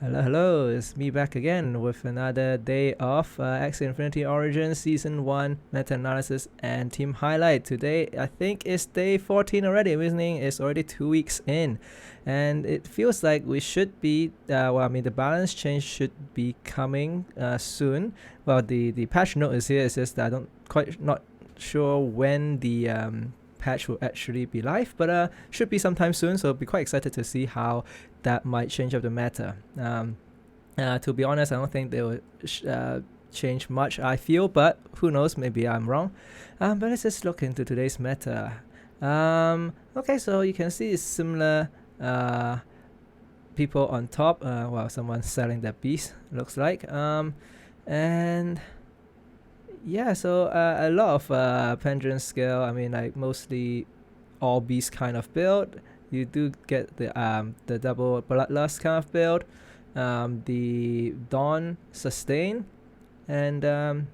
Hello, it's me back again with another day of Axie Infinity Origins Season 1 Meta-Analysis and Team Highlight. Today, I think it's day 14 already, meaning it's already 2 weeks in. And it feels like we should be, the balance change should be coming soon. Well, the patch note is here, it's just that not sure when the patch will actually be live, but should be sometime soon, so I'll be quite excited to see how that might change up the meta. To be honest, I don't think they will change much, I feel, but who knows, maybe I'm wrong. But let's just look into today's meta. Okay, so you can see it's similar people on top. Well, someone's selling their beast, looks like. And yeah, so a lot of pendulum scale. I mean, like mostly all beast kind of build. You do get the double bloodlust kind of build, the dawn sustain, and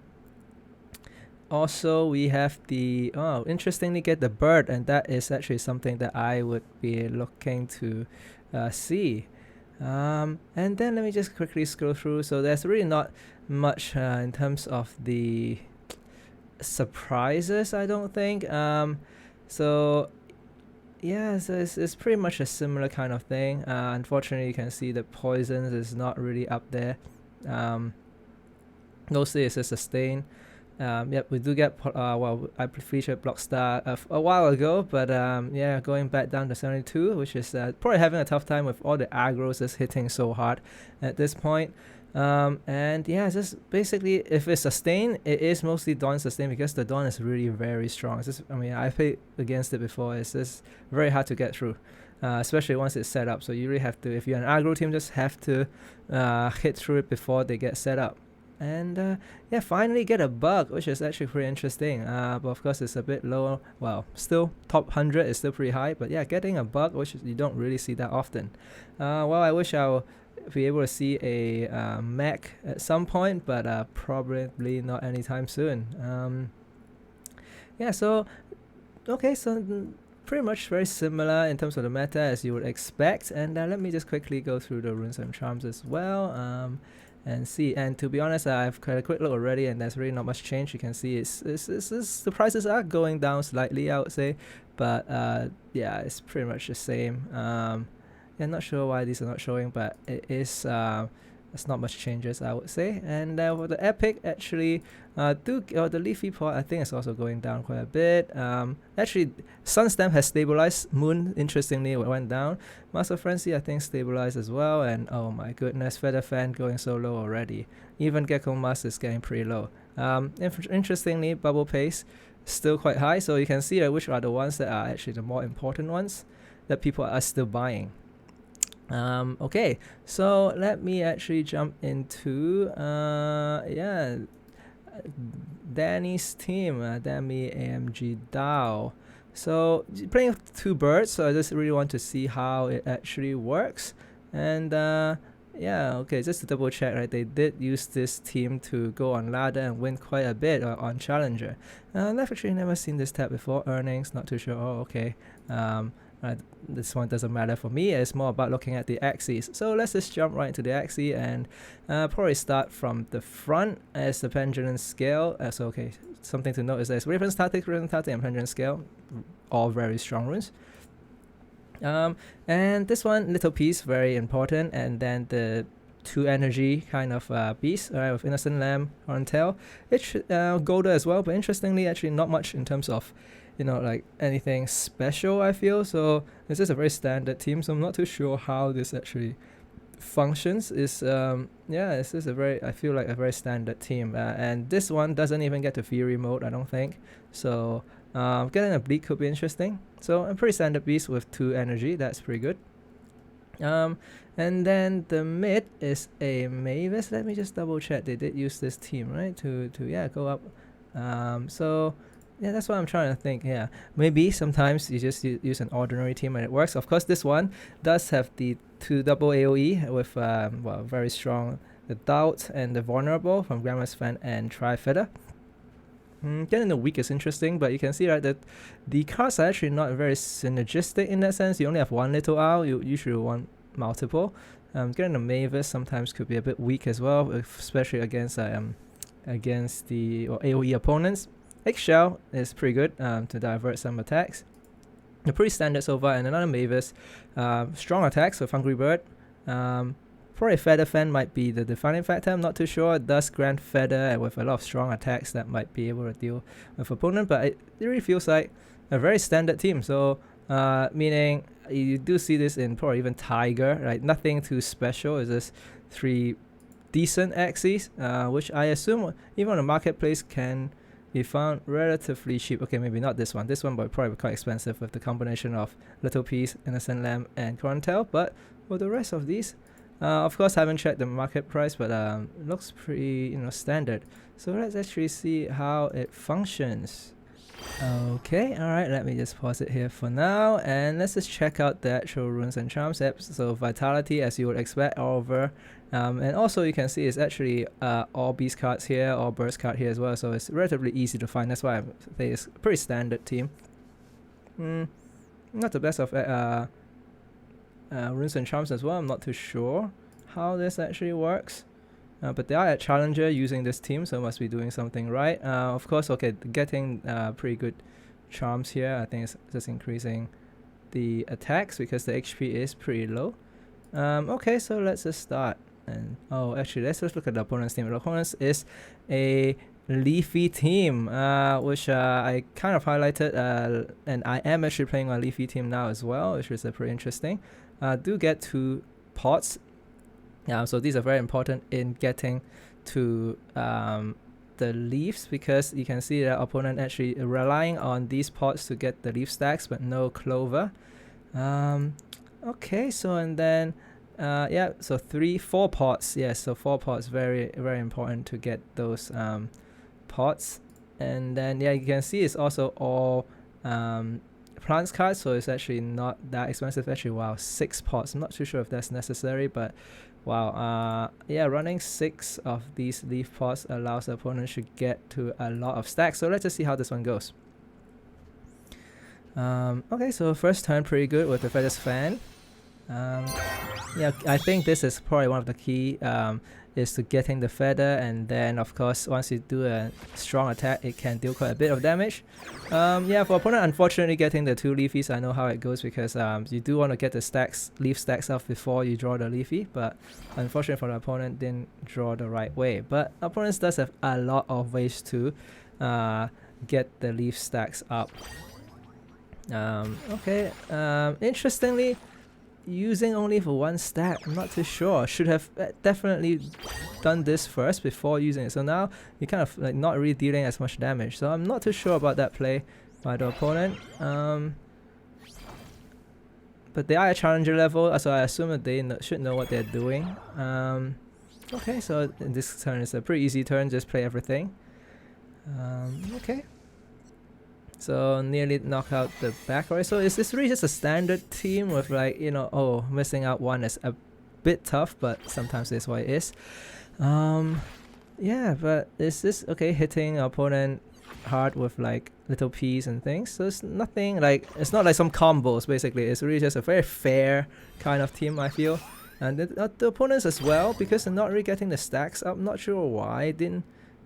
also we have the interestingly get the bird, and that is actually something that I would be looking to see. And then let me just quickly scroll through. So there's really not much in terms of the surprises, I don't think. So yeah, so it's pretty much a similar kind of thing. Unfortunately, you can see the poisons is not really up there. Mostly it's a sustain. Yep, we do get well, I featured Blockstar a while ago, but yeah, going back down to 72, which is probably having a tough time with all the aggros just hitting so hard at this point. And yeah, just basically, if it's sustain, it is mostly Dawn sustain, because the Dawn is really very strong. It's just, I mean, I played against it before. It's just very hard to get through, especially once it's set up. So you really have to, if you're an aggro team, just have to hit through it before they get set up. And yeah, finally get a bug, which is actually pretty interesting. But of course it's a bit low. Well, still top 100 is still pretty high, but yeah, getting a bug, which you don't really see that often. Well, I wish I'll be able to see a mech at some point, but probably not anytime soon. Yeah, so okay, so pretty much very similar in terms of the meta as you would expect. And let me just quickly go through the runes and charms as well. And see, and to be honest, I've got a quick look already, and there's really not much change. You can see the prices are going down slightly, I would say, but yeah, it's pretty much the same. Yeah, not sure why these are not showing, but it is it's not much changes, I would say. And for the epic, actually, the leafy pot, I think it's also going down quite a bit. Actually, Sunstamp has stabilized. Moon, interestingly, went down. Master Frenzy, I think, stabilized as well. And oh my goodness, Feather Fan going so low already. Even Gecko Mask is getting pretty low. Interestingly, Bubble Pace still quite high. So you can see which are the ones that are actually the more important ones that people are still buying. Okay, so let me actually jump into yeah, Dani's team, Dani AMG DAO. So playing with two birds, so I just really want to see how it actually works. And yeah, okay, just to double check, right, they did use this team to go on ladder and win quite a bit on challenger. I've actually never seen this tab before. Earnings, not too sure. Oh, okay. This one doesn't matter for me. It's more about looking at the axes. So let's just jump right into the axis and probably start from the front as the pendulum scale. So okay, something to note is there's Raven Static, and pendulum scale, all very strong runes. And this one, little piece, very important. And then the 2 energy kind of beast, with Innocent Lamb on tail. It's Golda as well, but interestingly, actually not much in terms of, you know, like anything special, I feel. So this is a very standard team, so I'm not too sure how this actually functions. Is yeah, this is a very, I feel like a very standard team, and this one doesn't even get to Fury mode, I don't think. So getting a Bleak could be interesting. So a pretty standard beast with 2 energy, that's pretty good. And then the mid is a Mavis. Let me just double check, they did use this team, right, to yeah, go up. So yeah, that's what I'm trying to think. Yeah, maybe sometimes you just use an ordinary team and it works. Of course, this one does have the 2 double AoE with well, very strong, the Doubt and the Vulnerable from Grandma's Fan and Tri-Feather. Getting the weak is interesting, but you can see, right, that the cards are actually not very synergistic in that sense. You only have one little owl, you usually want multiple. Getting the Mavis sometimes could be a bit weak as well, especially against the AoE opponents. Eggshell is pretty good to divert some attacks. They're pretty standard so far, and another Mavis. Strong attacks with Hungry Bird. Probably Feather Fan might be the defining factor, I'm not too sure. It does grant Feather, and with a lot of strong attacks that might be able to deal with opponent, but it really feels like a very standard team. So meaning you do see this in probably even Tiger, right? Nothing too special. It's just 3 decent Axies, which I assume even on the marketplace can be found relatively cheap. Okay, maybe not this one. This one but probably quite expensive with the combination of Little Peace, Innocent Lamb, and Corontel. But for the rest of these, of course, I haven't checked the market price, but it looks pretty, standard. So let's actually see how it functions. Okay, alright, let me just pause it here for now, and let's just check out the actual Runes and Charms app. So Vitality, as you would expect, all over. And also you can see it's actually all Beast cards here, all Burst card here as well, so it's relatively easy to find. That's why I say it's a pretty standard team. Not the best of Runes and Charms as well. I'm not too sure how this actually works. But they are a challenger using this team, so must be doing something right. Of course, okay, getting pretty good charms here. I think it's just increasing the attacks because the HP is pretty low. Okay, so let's just start. And actually, let's just look at the opponent's team. The opponent's is a Leafy team, which I kind of highlighted, and I am actually playing a Leafy team now as well, which is pretty interesting. Do get 2 pots. So these are very important in getting to the leaves, because you can see the opponent actually relying on these pots to get the leaf stacks, but no clover. Okay, so and then so 4 pots. Yes, so 4 pots, very very important to get those pots. And then you can see it's also all plants cards, so it's actually not that expensive. Actually, wow, 6 pots. I'm not too sure if that's necessary, but wow, running 6 of these leaf pots allows the opponent to get to a lot of stacks. So let's just see how this one goes. Okay, so first turn pretty good with the Feathers Fan. I think this is probably one of the key is to getting the feather, and then of course once you do a strong attack it can deal quite a bit of damage. For opponent, unfortunately getting the 2 leafies, I know how it goes, because you do want to get the leaf stacks up before you draw the leafy, but unfortunately for the opponent didn't draw the right way. But opponents does have a lot of ways to get the leaf stacks up. Interestingly, using only for 1 stack, I'm not too sure. Should have definitely done this first before using it. So now you're kind of like not really dealing as much damage. So I'm not too sure about that play by the opponent. But they are at challenger level, so I assume that they should know what they're doing. Okay, so this turn is a pretty easy turn, just play everything. Okay. So nearly knock out the back, right? So is this really just a standard team with like, missing out 1 is a bit tough, but sometimes that's what it is. But is this okay hitting opponent hard with like little peas and things? So it's nothing like, it's not like some combos basically. It's really just a very fair kind of team, I feel. And the opponents as well, because they're not really getting the stacks up. I'm not sure why it didn't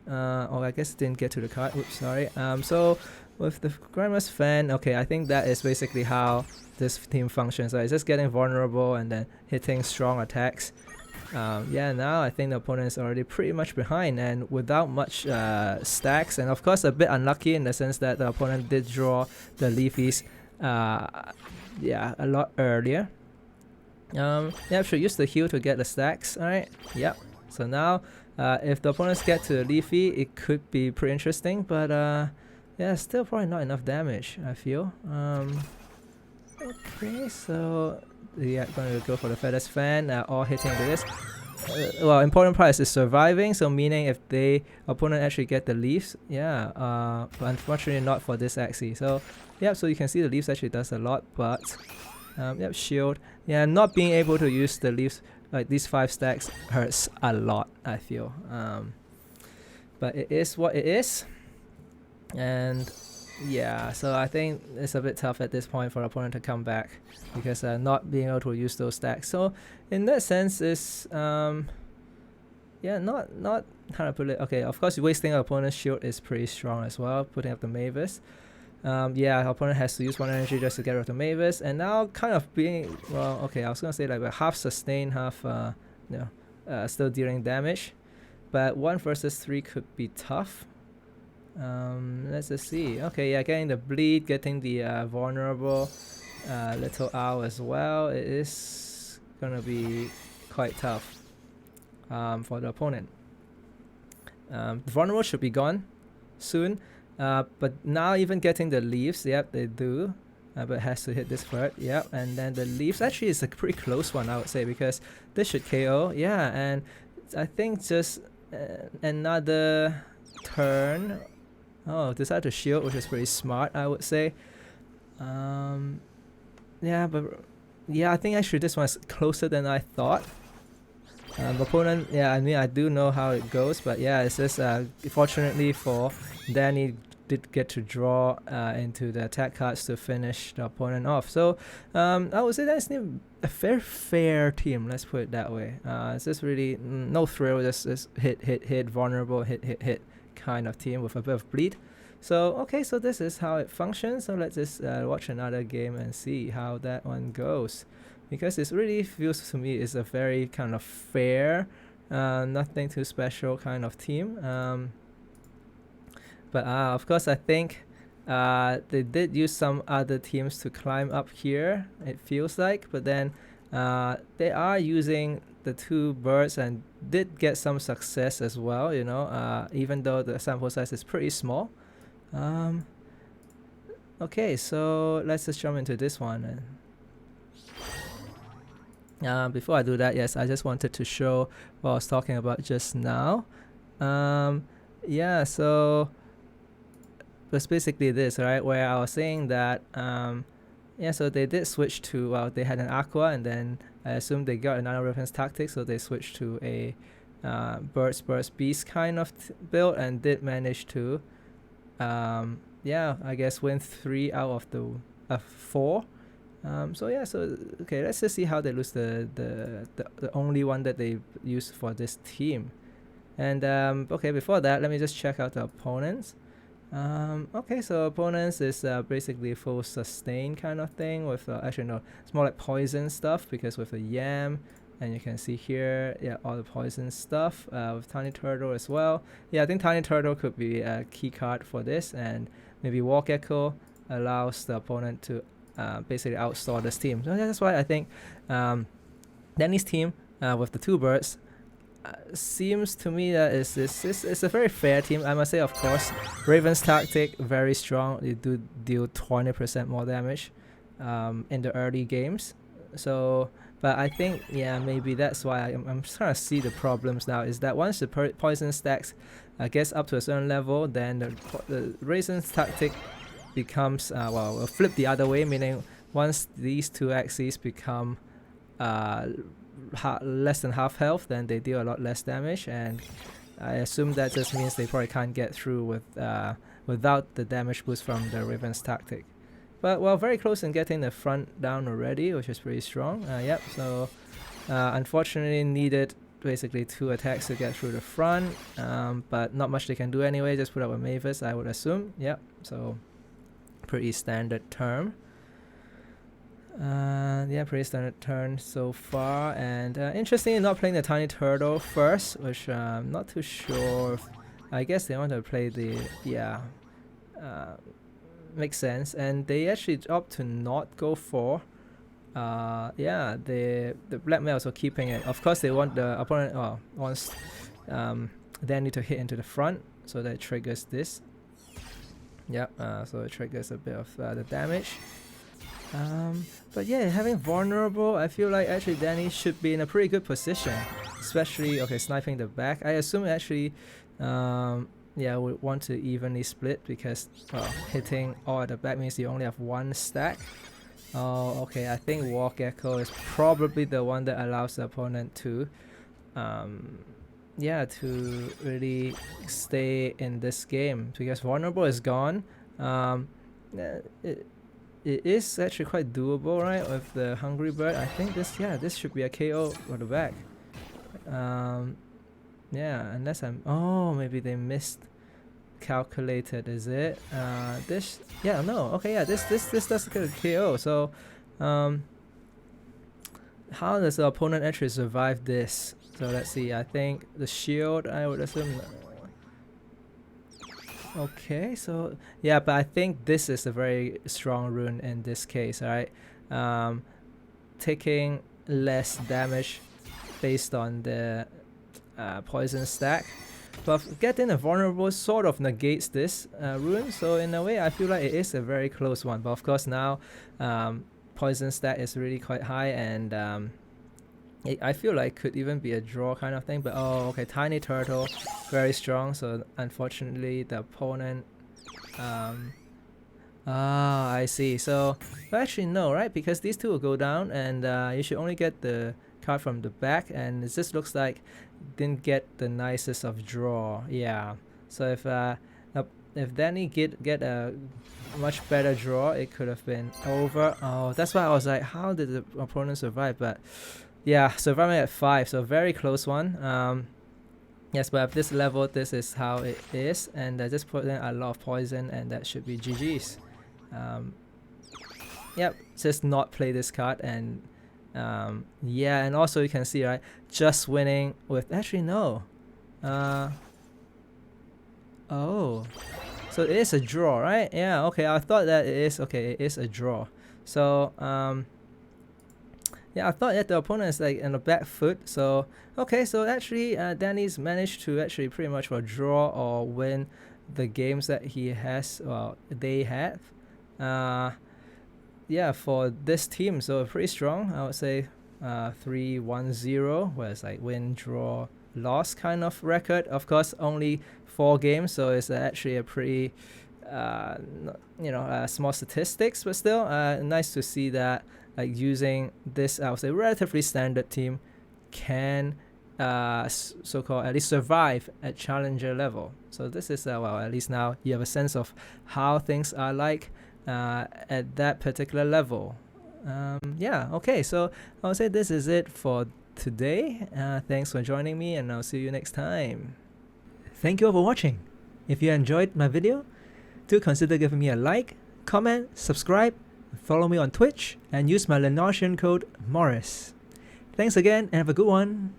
I guess it didn't get to the card. Oops, sorry. So with the Grandma's Fan, okay, I think that is basically how this team functions. It's just getting vulnerable and then hitting strong attacks. Now I think the opponent is already pretty much behind, and without much stacks, and of course a bit unlucky in the sense that the opponent did draw the leafies a lot earlier. Should use the heal to get the stacks. Alright, yep. So now if the opponents get to the leafy, it could be pretty interesting, but still probably not enough damage, I feel. Okay, so gonna go for the Feathers Fan, all hitting into this. Important part is surviving, so meaning if the opponent actually get the leaves, but unfortunately not for this Axie. So so you can see the leaves actually does a lot, but shield. Not being able to use the leaves, like these 5 stacks, hurts a lot, I feel. But it is what it is. And Yeah, so I think it's a bit tough at this point for the opponent to come back because not being able to use those stacks. So in that sense, it's yeah, not how to put it. Okay, of course, wasting our opponent's shield is pretty strong as well. Putting up the Mavis. Yeah, our opponent has to use 1 energy just to get rid of the Mavis, and now kind of being, well, okay, I was gonna say like we're half sustained, half still dealing damage, but 1 versus 3 could be tough. Let's just see. Okay, yeah, getting the bleed, getting the vulnerable little owl as well. It is gonna be quite tough for the opponent. The vulnerable should be gone soon. But now even getting the leaves, yep, they do. But it has to hit this first, yep. And then the leaves actually is a pretty close one, I would say, because this should KO, yeah. And I think just another turn. Oh, decide to shield, which is pretty smart, I would say. Yeah, but yeah, I think actually this one's closer than I thought. Opponent, yeah, I mean, I do know how it goes, but yeah, it's just fortunately for Dani did get to draw into the attack cards to finish the opponent off. So I would say that's a fair team, let's put it that way. It's just really no thrill, just hit, vulnerable, hit kind of team with a bit of bleed. So okay, so this is how it functions. So let's just watch another game and see how that one goes. Because it really feels to me it's a very kind of fair, nothing too special kind of team. But of course, I think they did use some other teams to climb up here, it feels like. But then they are using the 2 birds and did get some success as well, you know, even though the sample size is pretty small. Okay, so let's just jump into this one. Before I do that, yes, I just wanted to show what I was talking about just now. Yeah, so it's basically this, right? Where I was saying that, yeah, so they did switch to, well, they had an Aqua, and then I assume they got another Raven's tactic, so they switched to a Birds, Beast kind of build, and did manage to, yeah, I guess win 3 out of the 4. So yeah, so okay, let's just see how they lose the only one that they used for this team. And okay, before that, let me just check out the opponents. Okay, so opponents is basically full sustain kind of thing with actually no, it's more like poison stuff, because with the Yam, and you can see here, yeah, all the poison stuff with Tiny Turtle as well. Yeah, I think Tiny Turtle could be a key card for this, and maybe Walk Echo allows the opponent to basically outstore this team. So that's why I think Dani's team with the 2 birds seems to me that it's a very fair team. I must say, of course, Raven's tactic very strong. You do deal 20% more damage in the early games. So, but I think, yeah, maybe that's why I'm trying to see the problems now, is that once the poison stacks gets up to a certain level, then the Raven's tactic becomes well, flip the other way, meaning once these 2 Axies become less than half health, then they deal a lot less damage, and I assume that just means they probably can't get through with without the damage boost from the Raven's tactic. But well, very close in getting the front down already, which is pretty strong. Yep, so unfortunately needed basically 2 attacks to get through the front, but not much they can do anyway, just put up a Mavis, I would assume. Yep, so pretty standard term. Yeah, pretty standard turn so far. And interestingly, not playing the Tiny Turtle first, which I'm not too sure. I guess they want to play the, yeah, makes sense. And they actually opt to not go for, yeah, the Black Males are keeping it. Of course, they want the opponent, wants Dani to hit into the front, so that triggers this. Yep, so it triggers a bit of the damage. But yeah, having vulnerable, I feel like actually Dani should be in a pretty good position, especially, okay, sniping the back. I assume actually, yeah, would want to evenly split, because hitting all at the back means you only have 1 stack. Oh, okay, I think Walk Echo is probably the one that allows the opponent to, yeah, to really stay in this game, because vulnerable is gone. It is actually quite doable, right? With the Hungry Bird, I think this should be a KO for the back. Yeah, unless maybe they miscalculated, is it? This does get a KO. So, how does the opponent actually survive this? So let's see. I think the shield, I would assume. Okay, so yeah, but I think this is a very strong rune in this case, right? Taking less damage based on the poison stack, but getting a vulnerable sort of negates this rune. So in a way, I feel like it is a very close one. But of course now, poison stack is really quite high, and I feel like could even be a draw kind of thing. But oh, okay, tiny turtle, very strong. So unfortunately, the opponent. I see. So actually no, right? Because these two will go down, and you should only get the card from the back, and it just looks like didn't get the nicest of draw. Yeah. So if Dani get a much better draw, it could have been over. Oh, that's why I was like, how did the opponent survive? But yeah, surviving at 5, so very close one. Yes, but at this level, this is how it is, and I just put in a lot of poison, and that should be GG's. Yep, just not play this card, and yeah, and also you can see, right, just winning with actually no. Oh, so it is a draw, right? Yeah, okay, I thought that it is a draw. So yeah, I thought that the opponent is like on the back foot. So okay, so actually Dani's managed to actually pretty much draw or win the games that he has, well, they have. Yeah, for this team, so pretty strong. I would say 3-1-0, where it's like win, draw, loss kind of record. Of course, only 4 games, so it's actually a pretty small statistics, but still nice to see that, like, using this, I would say, relatively standard team can so-called at least survive at challenger level. So this is well, at least now you have a sense of how things are like at that particular level. Yeah, okay, so I would say this is it for today. Thanks for joining me, and I'll see you next time. Thank you all for watching. If you enjoyed my video, do consider giving me a like, comment, subscribe, follow me on Twitch, and use my Lenosian code Morris. Thanks again, and have a good one.